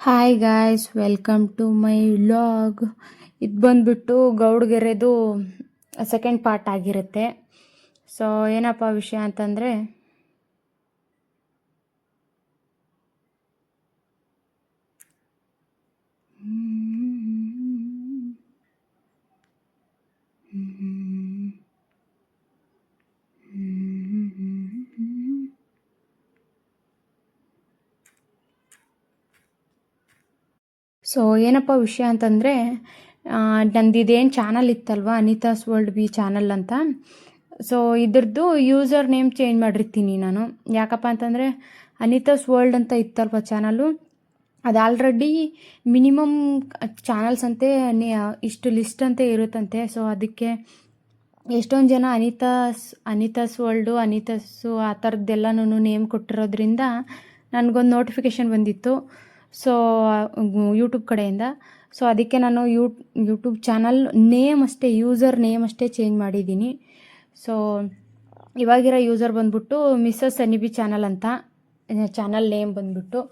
Hi guys, welcome to my vlog. ಇದು ಬಂದ್ಬಿಟ್ಟು ಗೌಡ್ಗೆರೆದು ಸೆಕೆಂಡ್ ಪಾರ್ಟ್ ಆಗಿರುತ್ತೆ. ಸೊ ಏನಪ್ಪ ವಿಷಯ ಅಂತಂದರೆ, ನಂದಿದೇನು ಚಾನಲ್ ಇತ್ತಲ್ವ, ಅನಿತಾಸ್ ವರ್ಲ್ಡ್ ಬಿ ಚಾನಲ್ ಅಂತ. ಸೊ ಇದ್ರದ್ದು ಯೂಸರ್ ನೇಮ್ ಚೇಂಜ್ ಮಾಡಿರ್ತೀನಿ ನಾನು. ಯಾಕಪ್ಪ ಅಂತಂದರೆ ಅನಿತಾಸ್ ವರ್ಲ್ಡ್ ಅಂತ ಇತ್ತಲ್ವ ಚಾನಲು, ಅದು ಆಲ್ರೆಡಿ ಮಿನಿಮಮ್ ಚಾನಲ್ಸ್ ಅಂತೆ ಇಷ್ಟು ಲಿಸ್ಟ್ ಅಂತೆ ಇರುತ್ತಂತೆ. ಸೊ ಅದಕ್ಕೆ ಎಷ್ಟೊಂದು ಜನ ಅನಿತಾಸ್ ವರ್ಲ್ಡು, ಅನಿತಾಸು ಆ ಥರದ್ದೆಲ್ಲನೂ ನೇಮ್ ಕೊಟ್ಟಿರೋದ್ರಿಂದ ನನಗೊಂದು ನೋಟಿಫಿಕೇಷನ್ ಬಂದಿತ್ತು. ಸೊ ಯೂಟ್ಯೂಬ್ ಕಡೆಯಿಂದ. ಸೊ ಅದಕ್ಕೆ ನಾನು ಯೂಟ್ಯೂಬ್ ಚಾನಲ್ ನೇಮ್ ಅಷ್ಟೇ, ಯೂಸರ್ ನೇಮ್ ಅಷ್ಟೇ ಚೇಂಜ್ ಮಾಡಿದ್ದೀನಿ. ಸೊ ಇವಾಗಿರೋ ಯೂಸರ್ ಬಂದ್ಬಿಟ್ಟು ಮಿಸ್ಸಸ್ ಎನಿಬಿ ಚಾನಲ್ ಅಂತ ಚಾನಲ್ ನೇಮ್ ಬಂದ್ಬಿಟ್ಟು.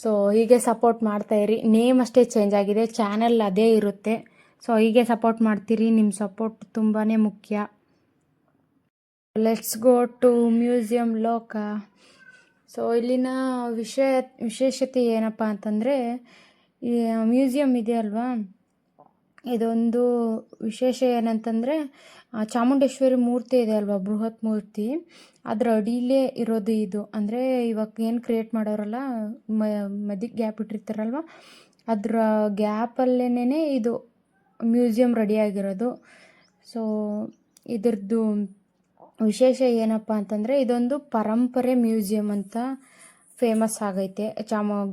ಸೊ ಹೀಗೆ ಸಪೋರ್ಟ್ ಮಾಡ್ತಾಯಿರಿ. ನೇಮ್ ಅಷ್ಟೇ ಚೇಂಜ್ ಆಗಿದೆ, ಚಾನಲ್ ಅದೇ ಇರುತ್ತೆ. ಸೊ ಹೀಗೆ ಸಪೋರ್ಟ್ ಮಾಡ್ತೀರಿ, ನಿಮ್ಮ ಸಪೋರ್ಟ್ ತುಂಬಾ ಮುಖ್ಯ. ಲೆಟ್ಸ್ ಗೋ ಟು ಮ್ಯೂಸಿಯಂ ಲೋಕ. ಸೊ ಇಲ್ಲಿನ ವಿಶೇಷತೆ ಏನಪ್ಪ ಅಂತಂದರೆ, ಈ ಮ್ಯೂಸಿಯಂ ಇದೆಯಲ್ವಾ, ಇದೊಂದು ವಿಶೇಷ ಏನಂತಂದರೆ, ಚಾಮುಂಡೇಶ್ವರಿ ಮೂರ್ತಿ ಇದೆ ಅಲ್ವಾ, ಬೃಹತ್ ಮೂರ್ತಿ, ಅದರ ಅಡಿಲೇ ಇರೋದು ಇದು. ಅಂದರೆ ಇವಾಗ ಏನು ಕ್ರಿಯೇಟ್ ಮಾಡೋರಲ್ಲ, ಮಧ್ಯಕ್ಕೆ ಗ್ಯಾಪ್ ಇಟ್ಟಿರ್ತಾರಲ್ವ, ಅದರ ಗ್ಯಾಪಲ್ಲೇ ಇದು ಮ್ಯೂಸಿಯಂ ರೆಡಿಯಾಗಿರೋದು. ಸೊ ಇದ್ರದ್ದು ವಿಶೇಷ ಏನಪ್ಪ ಅಂತಂದರೆ, ಇದೊಂದು ಪರಂಪರೆ ಮ್ಯೂಸಿಯಂ ಅಂತ ಫೇಮಸ್ ಆಗೈತೆ.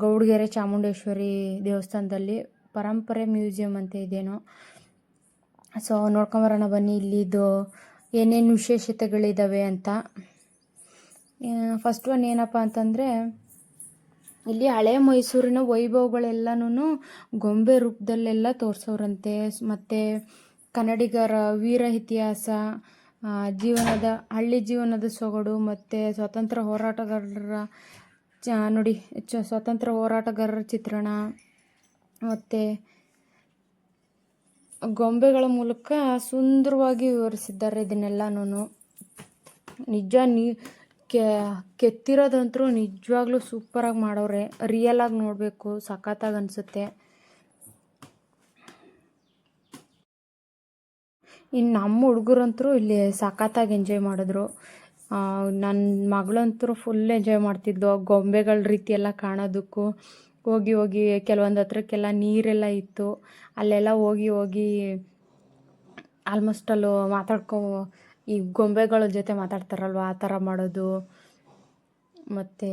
ಗೌಡ್ಗೆರೆ ಚಾಮುಂಡೇಶ್ವರಿ ದೇವಸ್ಥಾನದಲ್ಲಿ ಪರಂಪರೆ ಮ್ಯೂಸಿಯಂ ಅಂತ ಇದೇನೋ. ಸೊ ನೋಡ್ಕೊಂಬರೋಣ ಬನ್ನಿ ಇಲ್ಲಿದು ಏನೇನು ವಿಶೇಷತೆಗಳಿದ್ದಾವೆ ಅಂತ. ಫಸ್ಟ್ ಒನ್ ಏನಪ್ಪ ಅಂತಂದರೆ, ಇಲ್ಲಿ ಹಳೆ ಮೈಸೂರಿನ ವೈಭವಗಳೆಲ್ಲನೂ ಗೊಂಬೆ ರೂಪದಲ್ಲೆಲ್ಲ ತೋರಿಸೋರಂತೆ. ಮತ್ತು ಕನ್ನಡಿಗರ ವೀರ ಇತಿಹಾಸ, ಹಳ್ಳಿ ಜೀವನದ ಸೊಗಡು, ಮತ್ತು ಸ್ವಾತಂತ್ರ್ಯ ಹೋರಾಟಗಾರರ ನೋಡಿ, ಸ್ವಾತಂತ್ರ್ಯ ಹೋರಾಟಗಾರರ ಚಿತ್ರಣ, ಮತ್ತು ಗೊಂಬೆಗಳ ಮೂಲಕ ಸುಂದರವಾಗಿ ವಿವರಿಸಿದ್ದಾರೆ ಇದನ್ನೆಲ್ಲನೂ. ನಿಜ ಕೆತ್ತಿರೋದಂತರೂ ನಿಜವಾಗ್ಲೂ ಸೂಪರಾಗಿ ಮಾಡೋರೆ. ರಿಯಲಾಗಿ ನೋಡಬೇಕು, ಸಖತ್ತಾಗಿ ಅನಿಸುತ್ತೆ. ಇನ್ನು ನಮ್ಮ ಹುಡುಗರಂತರೂ ಇಲ್ಲಿ ಸಖತ್ತಾಗಿ ಎಂಜಾಯ್ ಮಾಡಿದ್ರು. ನನ್ನ ಮಗಳಂತೂ ಫುಲ್ ಎಂಜಾಯ್ ಮಾಡ್ತಿದ್ಲು. ಗೊಂಬೆಗಳ ರೀತಿ ಎಲ್ಲ ಕಾಣೋದಕ್ಕೂ ಹೋಗಿ ಕೆಲವೊಂದು ಹತ್ರಕ್ಕೆಲ್ಲ ನೀರೆಲ್ಲ ಇತ್ತು, ಅಲ್ಲೆಲ್ಲ ಹೋಗಿ ಆಲ್ಮೋಸ್ಟ್ ಅಲ್ಲೂ ಈ ಗೊಂಬೆಗಳ ಜೊತೆ ಮಾತಾಡ್ತಾರಲ್ವ, ಆ ಥರ ಮಾಡೋದು. ಮತ್ತು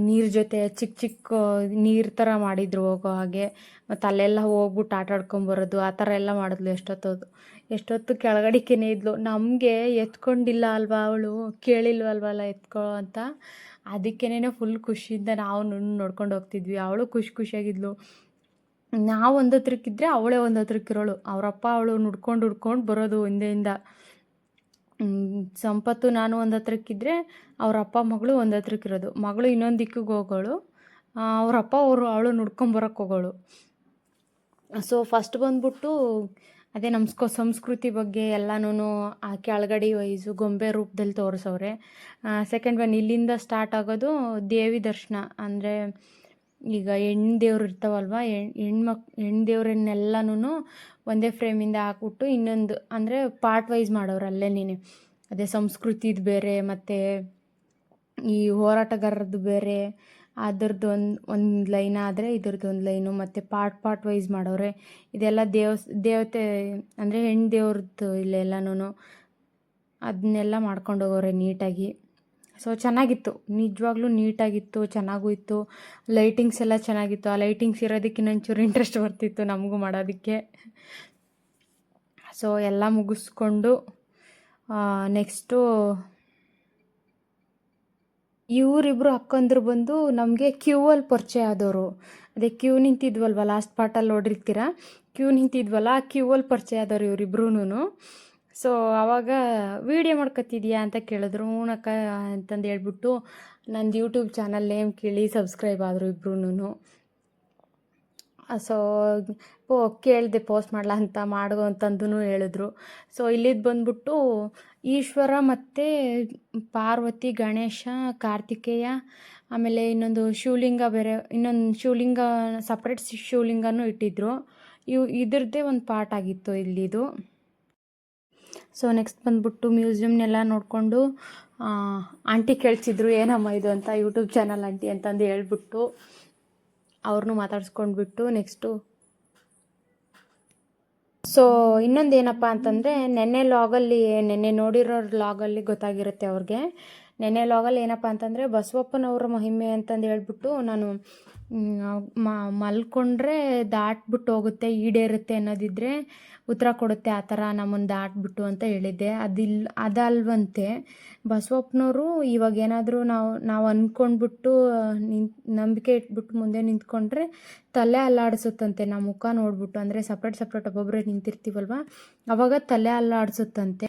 ನೀರು ಜೊತೆ ಚಿಕ್ಕ ನೀರು ಥರ ಮಾಡಿದ್ರು ಹೋಗೋ ಹಾಗೆ. ಮತ್ತು ಅಲ್ಲೆಲ್ಲ ಹೋಗ್ಬಿಟ್ಟು ಆಟ ಆಡ್ಕೊಂಬರೋದು, ಆ ಥರ ಎಲ್ಲ ಮಾಡಿದ್ಲು. ಎಷ್ಟೊತ್ತು ಕೆಳಗಡಿಕೆನೇ ಇದ್ಲು. ನಮಗೆ ಎತ್ಕೊಂಡಿಲ್ಲ ಅಲ್ವಾ, ಅವಳು ಕೇಳಿಲ್ವಲ್ವಲ್ಲ ಎತ್ಕೊ ಅಂತ. ಅದಕ್ಕೇನೆ ಫುಲ್ ಖುಷಿಯಿಂದ ನಾವು ನೋಡ್ಕೊಂಡು ಹೋಗ್ತಿದ್ವಿ. ಅವಳು ಖುಷಿಯಾಗಿದ್ಲು. ನಾವು ಒಂದು ಹತ್ರಕ್ಕಿದ್ರೆ ಅವಳೇ ಒಂದು ಹತ್ರಕ್ಕಿರೋಳು. ಅವರಪ್ಪ ಅವಳು ಹುಡ್ಕೊಂಡು ಬರೋದು ಹಿಂದೆಯಿಂದ. ಸಂಪತ್ತು ನಾನು ಒಂದು ಹತ್ರಕ್ಕಿದ್ರೆ ಅವರಪ್ಪ ಮಗಳು ಒಂದು ಹತ್ರಕ್ಕಿರೋದು. ಮಗಳು ಇನ್ನೊಂದು ದಿಕ್ಕಿಗೆ ಹೋಗೋಳು, ಅವರಪ್ಪ ಅವಳು ನುಡ್ಕೊಂಬರೋಕ್ಕೆ ಹೋಗೋಳು. ಸೊ ಫಸ್ಟ್ ಬಂದ್ಬಿಟ್ಟು ಅದೇ ನಮ್ಮ ಸಂಸ್ಕೃತಿ ಬಗ್ಗೆ ಎಲ್ಲನೂ ಆ ಕೆಳಗಡೆ ವೈಸು ಗೊಂಬೆ ರೂಪದಲ್ಲಿ ತೋರಿಸವ್ರೆ. ಸೆಕೆಂಡ್ ಒನ್ ಇಲ್ಲಿಂದ ಸ್ಟಾರ್ಟ್ ಆಗೋದು ದೇವಿ ದರ್ಶನ. ಅಂದರೆ ಈಗ ಹೆಣ್ಣು ದೇವ್ರು ಇರ್ತಾವಲ್ವ, ಹೆಣ್ಣು ದೇವ್ರನ್ನೆಲ್ಲನೂ ಒಂದೇ ಫ್ರೇಮಿಂದ ಹಾಕ್ಬಿಟ್ಟು ಇನ್ನೊಂದು ಅಂದರೆ ಪಾರ್ಟ್ ವೈಸ್ ಮಾಡೋರು ಅಲ್ಲೇನೇ. ಅದೇ ಸಂಸ್ಕೃತಿದು ಬೇರೆ, ಮತ್ತು ಈ ಹೋರಾಟಗಾರರದ್ದು ಬೇರೆ, ಅದರದ್ದು ಒಂದು ಲೈನ್ ಆದರೆ ಇದ್ರದ್ದು ಒಂದು ಲೈನು, ಮತ್ತು ಪಾರ್ಟ್ ವೈಸ್ ಮಾಡೋರೆ. ಇದೆಲ್ಲ ದೇವತೆ ಅಂದರೆ ಹೆಣ್ಣು ದೇವ್ರದ್ದು ಇಲ್ಲೆಲ್ಲನೂ ಅದನ್ನೆಲ್ಲ ಮಾಡ್ಕೊಂಡು ಹೋಗೋರೆ ನೀಟಾಗಿ. ಸೊ ಚೆನ್ನಾಗಿತ್ತು, ನಿಜವಾಗ್ಲೂ ನೀಟಾಗಿತ್ತು, ಚೆನ್ನಾಗೂ ಇತ್ತು. ಲೈಟಿಂಗ್ಸ್ ಎಲ್ಲ ಚೆನ್ನಾಗಿತ್ತು. ಆ ಲೈಟಿಂಗ್ಸ್ ಇರೋದಕ್ಕೆ ಇನ್ನೊಂಚೂರು ಇಂಟ್ರೆಸ್ಟ್ ಬರ್ತಿತ್ತು ನಮಗೂ ಮಾಡೋದಕ್ಕೆ. ಸೊ ಎಲ್ಲ ಮುಗಿಸ್ಕೊಂಡು ನೆಕ್ಸ್ಟು ಇವರಿಬ್ಬರು ಅಕ್ಕಂದ್ರು ಬಂದು ನಮಗೆ ಕ್ಯೂವಲ್ಲಿ ಪರಿಚಯ ಆದವರು. ಅದೇ ಕ್ಯೂ ನಿಂತಿದ್ವಲ್ವ, ಲಾಸ್ಟ್ ಪಾರ್ಟಲ್ಲಿ ನೋಡಿರ್ತೀರ, ಕ್ಯೂ ನಿಂತಿದ್ವಲ್ಲ, ಆ ಕ್ಯೂವಲ್ಲಿ ಪರಿಚಯ ಆದವರು ಇವರಿಬ್ರೂ. ಸೊ ಆವಾಗ ವೀಡಿಯೋ ಮಾಡ್ಕೊತಿದ್ಯಾ ಅಂತ ಕೇಳಿದ್ರು. ಹೂನಕ್ಕ ಅಂತಂದು ಹೇಳ್ಬಿಟ್ಟು ನಂದು ಯೂಟ್ಯೂಬ್ ಚಾನಲ್ ನೇಮ್ ಕೇಳಿ ಸಬ್ಸ್ಕ್ರೈಬ್ ಆದರು ಇಬ್ರೂ. ಸೊ ಕೇಳಿದೆ ಪೋಸ್ಟ್ ಮಾಡಲ ಅಂತ ಮಾಡು ಅಂತಂದು ಹೇಳಿದ್ರು. ಸೊ ಇಲ್ಲಿದ್ದು ಬಂದ್ಬಿಟ್ಟು ಈಶ್ವರ ಮತ್ತು ಪಾರ್ವತಿ, ಗಣೇಶ, ಕಾರ್ತಿಕೇಯ, ಆಮೇಲೆ ಇನ್ನೊಂದು ಶಿವಲಿಂಗ ಬೇರೆ, ಇನ್ನೊಂದು ಶಿವಲಿಂಗ ಸಪ್ರೇಟ್ ಶಿವಲಿಂಗನೂ ಇಟ್ಟಿದ್ರು. ಇದ್ರದ್ದೇ ಒಂದು ಪಾರ್ಟ್ ಆಗಿತ್ತು ಇಲ್ಲಿದು. ಸೊ ನೆಕ್ಸ್ಟ್ ಬಂದ್ಬಿಟ್ಟು ಮ್ಯೂಸಿಯಮ್ನೆಲ್ಲ ನೋಡಿಕೊಂಡು ಆಂಟಿ ಕೇಳಿಸಿದ್ರು ಏನಮ್ಮ ಇದು ಅಂತ, ಯೂಟ್ಯೂಬ್ ಚಾನಲ್ ಆಂಟಿ ಅಂತಂದು ಹೇಳ್ಬಿಟ್ಟು ಅವ್ರನ್ನೂ ಮಾತಾಡ್ಸ್ಕೊಂಡ್ಬಿಟ್ಟು ನೆಕ್ಸ್ಟು. ಸೊ ಇನ್ನೊಂದು ಏನಪ್ಪ ಅಂತಂದರೆ ನೆನ್ನೆ ನೋಡಿರೋ ಲಾಗಲ್ಲಿ ಗೊತ್ತಾಗಿರುತ್ತೆ ಅವ್ರಿಗೆ. ನೆನ್ನೆ ಲಾಗಲ್ಲಿ ಏನಪ್ಪ ಅಂತಂದರೆ ಬಸವಪ್ಪನವ್ರ ಮಹಿಮೆ ಅಂತಂದು ಹೇಳ್ಬಿಟ್ಟು ನಾನು ಮಲ್ಕೊಂಡ್ರೆ ದಾಟ್ಬಿಟ್ಟು ಹೋಗುತ್ತೆ, ಈಡೇರುತ್ತೆ ಅನ್ನೋದಿದ್ರೆ ಉತ್ತರ ಕೊಡುತ್ತೆ, ಆ ಥರ ನಮ್ಮನ್ನು ದಾಟ್ಬಿಟ್ಟು ಅಂತ ಹೇಳಿದ್ದೆ. ಅದಲ್ವಂತೆ ಬಸವಪ್ಪನವರು ಇವಾಗ ಏನಾದರೂ ನಾವು ಅಂದ್ಕೊಂಡ್ಬಿಟ್ಟು ನಂಬಿಕೆ ಇಟ್ಬಿಟ್ಟು ಮುಂದೆ ನಿಂತ್ಕೊಂಡ್ರೆ ತಲೆ ಅಲ್ಲಾಡಿಸುತ್ತಂತೆ. ನಾವು ಮುಖ ನೋಡ್ಬಿಟ್ಟು, ಅಂದರೆ ಸಪ್ರೇಟ್ ಒಬ್ಬೊಬ್ಬರೇ ನಿಂತಿರ್ತೀವಲ್ವ, ಅವಾಗ ತಲೆ ಅಲ್ಲಾಡಿಸುತ್ತಂತೆ.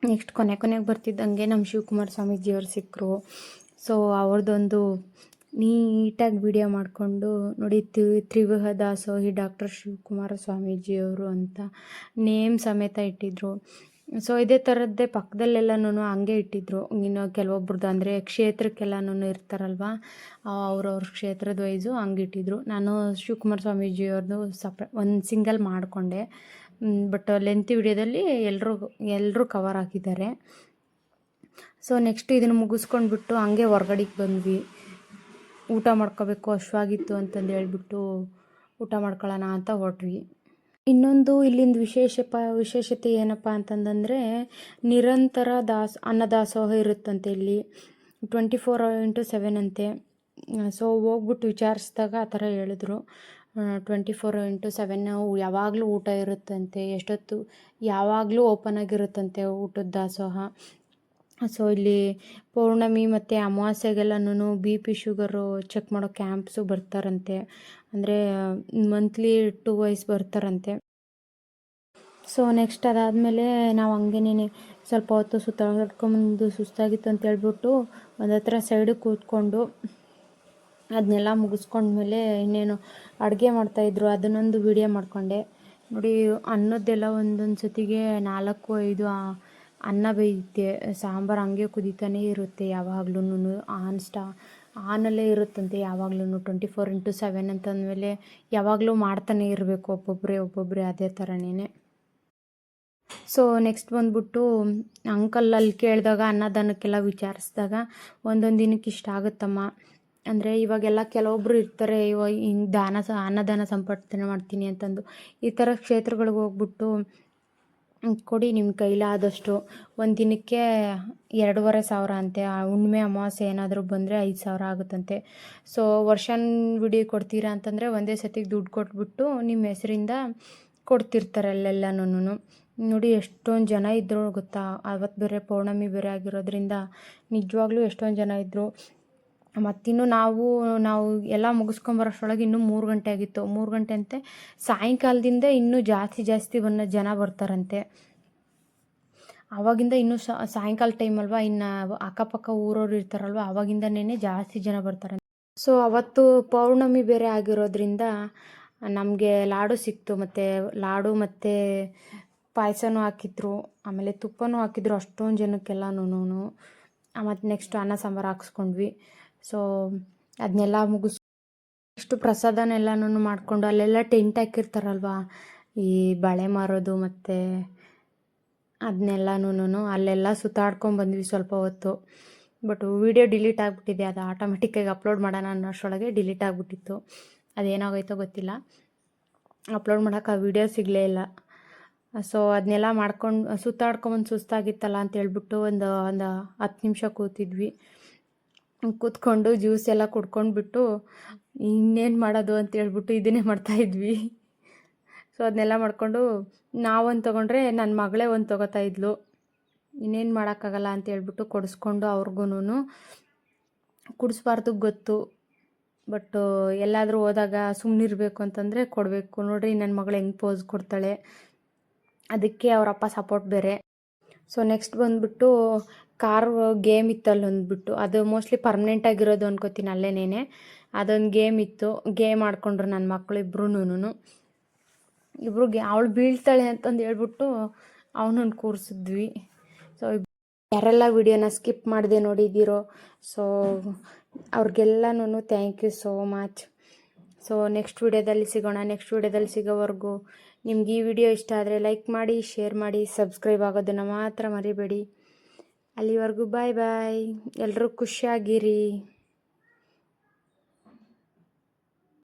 ನೆಕ್ಸ್ಟ್ ಕೊನೆಗೆ ಬರ್ತಿದ್ದಂಗೆ ನಮ್ಮ ಶಿವಕುಮಾರ ಸ್ವಾಮೀಜಿಯವರು ಸಿಕ್ಕರು. ಸೊ ಅವ್ರದ್ದೊಂದು ನೀಟಾಗಿ ವಿಡಿಯೋ ಮಾಡಿಕೊಂಡು ನೋಡಿ, ತ್ರಿವಿಧ ದಾಸೋಹಿ ಡಾಕ್ಟರ್ ಶಿವಕುಮಾರ ಸ್ವಾಮೀಜಿಯವರು ಅಂತ ನೇಮ್ ಸಮೇತ ಇಟ್ಟಿದ್ರು. ಸೊ ಇದೇ ಥರದ್ದೇ ಪಕ್ಕದಲ್ಲೆಲ್ಲನೂ ಹಂಗೆ ಇಟ್ಟಿದ್ರು. ಇನ್ನು ಕೆಲವೊಬ್ರದ್ದು ಅಂದರೆ ಕ್ಷೇತ್ರಕ್ಕೆಲ್ಲನೂ ಇರ್ತಾರಲ್ವ, ಅವ್ರವ್ರ ಕ್ಷೇತ್ರದ ವೈಸು ಹಂಗೆ ಇಟ್ಟಿದ್ರು. ನಾನು ಶಿವಕುಮಾರ ಸ್ವಾಮೀಜಿಯವ್ರದ್ದು ಒಂದು ಸಿಂಗಲ್ ಮಾಡಿಕೊಂಡೆ. ಬಟ್ ಲೆಂತಿ ವಿಡಿಯೋದಲ್ಲಿ ಎಲ್ಲರೂ ಕವರ್ ಹಾಕಿದ್ದಾರೆ. ಸೊ ನೆಕ್ಸ್ಟ್ ಇದನ್ನು ಮುಗಿಸ್ಕೊಂಡ್ಬಿಟ್ಟು ಹಂಗೆ ಹೊರ್ಗಡೆಗೆ ಬಂದ್ವಿ. ಊಟ ಮಾಡ್ಕೋಬೇಕು, ಹಶ್ವಾಗಿತ್ತು ಅಂತಂದು ಹೇಳ್ಬಿಟ್ಟು ಊಟ ಮಾಡ್ಕೊಳ್ಳೋಣ ಅಂತ ಹೊರಟ್ವಿ. ಇನ್ನೊಂದು ಇಲ್ಲಿಂದ ವಿಶೇಷತೆ ಏನಪ್ಪ ಅಂತಂದರೆ ನಿರಂತರ ಅನ್ನದಾಸೋಹ ಇರುತ್ತಂತೆ ಇಲ್ಲಿ, 24/7 ಅಂತೆ. ಸೊ ಹೋಗ್ಬಿಟ್ಟು ವಿಚಾರಿಸಿದಾಗ ಆ ಥರ ಹೇಳಿದ್ರು, 24/7 ಯಾವಾಗಲೂ ಊಟ ಇರುತ್ತಂತೆ, ಎಷ್ಟೊತ್ತು ಯಾವಾಗಲೂ ಓಪನ್ ಆಗಿರುತ್ತಂತೆ ಊಟದ ದಾಸೋಹ. ಸೊ ಇಲ್ಲಿ ಪೌರ್ಣಮಿ ಮತ್ತು ಅಮಾವಾಸ್ಯೆಗೆಲ್ಲನೂ BP ಶುಗರು ಚೆಕ್ ಮಾಡೋ ಕ್ಯಾಂಪ್ಸು ಬರ್ತಾರಂತೆ, ಅಂದರೆ ಮಂತ್ಲಿ 2 ವೈಸ್ ಬರ್ತಾರಂತೆ. ಸೊ ನೆಕ್ಸ್ಟ್ ಅದಾದಮೇಲೆ ನಾವು ಹಂಗೇನೆ ಸ್ವಲ್ಪ ಹೊತ್ತು ಸುತ್ತಾಡ್ಕೊಂಬಂದು ಸುಸ್ತಾಗಿತ್ತು ಅಂತ ಹೇಳ್ಬಿಟ್ಟು ಒಂದು ಹತ್ರ ಸೈಡಿಗೆ ಕೂತ್ಕೊಂಡು ಅದನ್ನೆಲ್ಲ ಮುಗಿಸ್ಕೊಂಡ್ಮೇಲೆ ಇನ್ನೇನು ಅಡುಗೆ ಮಾಡ್ತಾಯಿದ್ರು, ಅದನ್ನೊಂದು ವಿಡಿಯೋ ಮಾಡಿಕೊಂಡೆ. ನೋಡಿ ಅನ್ನದ್ದೆಲ್ಲ ಒಂದೊಂದು ಸತಿಗೆ 4-5 ಅನ್ನ ಬೇಯುತ್ತೆ, ಸಾಂಬಾರು ಹಂಗೆ ಕುದೀತಾನೇ ಇರುತ್ತೆ ಯಾವಾಗ್ಲೂ, ಆನಲ್ಲೇ ಇರುತ್ತಂತೆ ಯಾವಾಗ್ಲೂ 24/7 ಅಂತಂದಮೇಲೆ ಯಾವಾಗಲೂ ಮಾಡ್ತಾನೆ ಇರಬೇಕು ಒಬ್ಬೊಬ್ಬರೇ ಅದೇ ಥರನೇ. ಸೊ ನೆಕ್ಸ್ಟ್ ಬಂದ್ಬಿಟ್ಟು ಅಂಕಲಲ್ಲಿ ಕೇಳಿದಾಗ ಅನ್ನದಾನಕ್ಕೆಲ್ಲ ವಿಚಾರಿಸಿದಾಗ ಒಂದೊಂದು ದಿನಕ್ಕೆ ಇಷ್ಟ ಆಗುತ್ತಮ್ಮ, ಅಂದರೆ ಇವಾಗೆಲ್ಲ ಕೆಲವೊಬ್ಬರು ಇರ್ತಾರೆ ಇವಾಗ ಹಿಂಗೆ ಅನ್ನದಾನ ಸಂಪರ್ಪಣೆ ಮಾಡ್ತೀನಿ ಅಂತಂದು, ಈ ಥರ ಕ್ಷೇತ್ರಗಳಿಗೆ ಹೋಗ್ಬಿಟ್ಟು ಕೊಡಿ ನಿಮ್ಮ ಕೈಲಾದಷ್ಟು. ಒಂದು ದಿನಕ್ಕೆ 2,500 ಅಂತೆ, ಹುಣ್ಣಿಮೆ ಅಮಾವಾಸ್ಯೆ ಏನಾದರೂ ಬಂದರೆ 5,000 ಆಗುತ್ತಂತೆ. ಸೊ ವರ್ಷನ್ ವಿಡಿಯೋ ಕೊಡ್ತೀರಾ ಅಂತಂದರೆ ಒಂದೇ ಸತಿಗೆ ದುಡ್ಡು ಕೊಟ್ಬಿಟ್ಟು ನಿಮ್ಮ ಹೆಸರಿಂದ ಕೊಡ್ತಿರ್ತಾರೆ ಅಲ್ಲೆಲ್ಲನೂ. ನೋಡಿ ಎಷ್ಟೊಂದು ಜನ ಇದ್ದರು ಗೊತ್ತಾ, ಅವತ್ತು ಬೇರೆ ಪೌರ್ಣಮಿ ಬೇರೆ ಆಗಿರೋದ್ರಿಂದ ನಿಜವಾಗ್ಲೂ ಎಷ್ಟೊಂದು ಜನ ಇದ್ದರು. ಮತ್ತಿನ್ನು ನಾವು ಎಲ್ಲ ಮುಗಿಸ್ಕೊಂಬರೋಷ್ಟರೊಳಗೆ ಇನ್ನೂ 3 ಗಂಟೆ ಆಗಿತ್ತು. 3 ಗಂಟೆ ಅಂತೆ ಸಾಯಂಕಾಲದಿಂದ ಇನ್ನೂ ಜಾಸ್ತಿ ಜನ ಬರ್ತಾರಂತೆ. ಆವಾಗಿಂದ ಇನ್ನೂ ಸಾಯಂಕಾಲ ಟೈಮ್ ಅಲ್ವಾ, ಇನ್ನು ಅಕ್ಕಪಕ್ಕ ಊರವ್ರು ಇರ್ತಾರಲ್ವ, ಆವಾಗಿಂದನೇ ಜಾಸ್ತಿ ಜನ ಬರ್ತಾರಂತೆ. ಸೊ ಅವತ್ತು ಪೌರ್ಣಮಿ ಬೇರೆ ಆಗಿರೋದ್ರಿಂದ ನಮಗೆ ಲಾಡು ಸಿಕ್ತು, ಮತ್ತು ಲಾಡು ಮತ್ತು ಪಾಯಸನೂ ಹಾಕಿದ್ರು, ಆಮೇಲೆ ತುಪ್ಪನೂ ಹಾಕಿದ್ರು ಅಷ್ಟೊಂದು ಜನಕ್ಕೆಲ್ಲನೂ. ಮತ್ತು ನೆಕ್ಸ್ಟ್ ಅನ್ನ ಸಾಂಬಾರು ಹಾಕ್ಸ್ಕೊಂಡ್ವಿ. ಸೊ ಅದನ್ನೆಲ್ಲ ನೆಕ್ಸ್ಟು ಪ್ರಸಾದನೆಲ್ಲನೂ ಮಾಡಿಕೊಂಡು ಅಲ್ಲೆಲ್ಲ ಟೆಂಟ್ ಹಾಕಿರ್ತಾರಲ್ವ, ಈ ಬಳೆ ಮಾರೋದು ಮತ್ತು ಅದನ್ನೆಲ್ಲನೂ ಅಲ್ಲೆಲ್ಲ ಸುತ್ತಾಡ್ಕೊಂಡ್ಬಂದ್ವಿ ಸ್ವಲ್ಪ ಹೊತ್ತು. ಬಟ್ ವಿಡಿಯೋ ಡಿಲೀಟ್ ಆಗಿಬಿಟ್ಟಿದೆ, ಅದು ಆಟೋಮೆಟಿಕ್ಕಾಗಿ ಅಪ್ಲೋಡ್ ಮಾಡೋಣ ಅನ್ನೋಷ್ಟರೊಳಗೆ ಡಿಲೀಟ್ ಆಗಿಬಿಟ್ಟಿತ್ತು. ಅದೇನಾಗೋಯ್ತೋ ಗೊತ್ತಿಲ್ಲ, ಅಪ್ಲೋಡ್ ಮಾಡೋಕೆ ಆ ವಿಡಿಯೋ ಸಿಗಲೇ ಇಲ್ಲ. ಸೊ ಅದನ್ನೆಲ್ಲ ಸುತ್ತಾಡ್ಕೊಂಬಂದು ಸುಸ್ತಾಗಿತ್ತಲ್ಲ ಅಂತ ಹೇಳ್ಬಿಟ್ಟು ಒಂದು 10 ನಿಮಿಷ ಕೂತ್ಕೊಂಡು ಜ್ಯೂಸ್ ಎಲ್ಲ ಕುಡ್ಕೊಂಡ್ಬಿಟ್ಟು ಇನ್ನೇನು ಮಾಡೋದು ಅಂತ ಹೇಳ್ಬಿಟ್ಟು ಇದನ್ನೇ ಮಾಡ್ತಾಯಿದ್ವಿ. ಸೊ ಅದನ್ನೆಲ್ಲ ಮಾಡಿಕೊಂಡು ನಾವೊಂದು ತೊಗೊಂಡ್ರೆ ನನ್ನ ಮಗಳೇ ಒಂದು ತೊಗೋತಾ ಇದ್ಲು. ಇನ್ನೇನು ಮಾಡೋಕ್ಕಾಗಲ್ಲ ಅಂತ ಹೇಳ್ಬಿಟ್ಟು ಕೊಡಿಸ್ಕೊಂಡು ಅವ್ರಿಗೂ ಕುಡಿಸ್ಬಾರ್ದು ಗೊತ್ತು, ಬಟ್ ಎಲ್ಲಾದರೂ ಹೋದಾಗ ಸುಮ್ಮನಿರಬೇಕು ಅಂತಂದರೆ ಕೊಡಬೇಕು. ನೋಡ್ರಿ ನನ್ನ ಮಗಳು ಹೆಂಗೆ ಪೋಸ್ ಕೊಡ್ತಾಳೆ, ಅದಕ್ಕೆ ಅವರಪ್ಪ ಸಪೋರ್ಟ್ ಬೇರೆ. ಸೊ ನೆಕ್ಸ್ಟ್ ಬಂದುಬಿಟ್ಟು ಕಾರ್ ಗೇಮ್ ಇತ್ತಲ್ಲ ಅಂದ್ಬಿಟ್ಟು, ಅದು ಮೋಸ್ಟ್ಲಿ ಪರ್ಮನೆಂಟ್ ಆಗಿರೋದು ಅನ್ಕೋತೀನಿ ಅಲ್ಲೇನೇ. ಅದೊಂದು ಗೇಮ್ ಇತ್ತು. ಗೇಮ್ ಆಡ್ಕೊಂಡ್ರು ನನ್ನ ಮಕ್ಕಳು ಇಬ್ಬರು ಅವಳು ಬೀಳ್ತಾಳೆ ಅಂತಂದು ಹೇಳ್ಬಿಟ್ಟು ಅವನನ್ನು ಕೂರಿಸಿದ್ವಿ. ಸೊ ಯಾರೆಲ್ಲ ವಿಡಿಯೋನ ಸ್ಕಿಪ್ ಮಾಡಿದೆ ನೋಡಿದ್ದೀರೋ ಸೊ ಅವ್ರಿಗೆಲ್ಲನೂ thank you so much. So next ವಿಡಿಯೋದಲ್ಲಿ ಸಿಗೋಣ. ನೆಕ್ಸ್ಟ್ ವಿಡಿಯೋದಲ್ಲಿ ಸಿಗೋವರೆಗೂ ನಿಮ್ಗೆ ಈ ವಿಡಿಯೋ ಇಷ್ಟ ಆದರೆ ಲೈಕ್ ಮಾಡಿ, ಶೇರ್ ಮಾಡಿ, ಸಬ್ಸ್ಕ್ರೈಬ್ ಆಗೋದನ್ನು ಮಾತ್ರ ಮರಿಬೇಡಿ. ಅಲ್ಲಿವರೆಗೂ ಬಾಯ್ ಬಾಯ್. ಎಲ್ಲರೂ ಖುಷಿಯಾಗಿರಿ.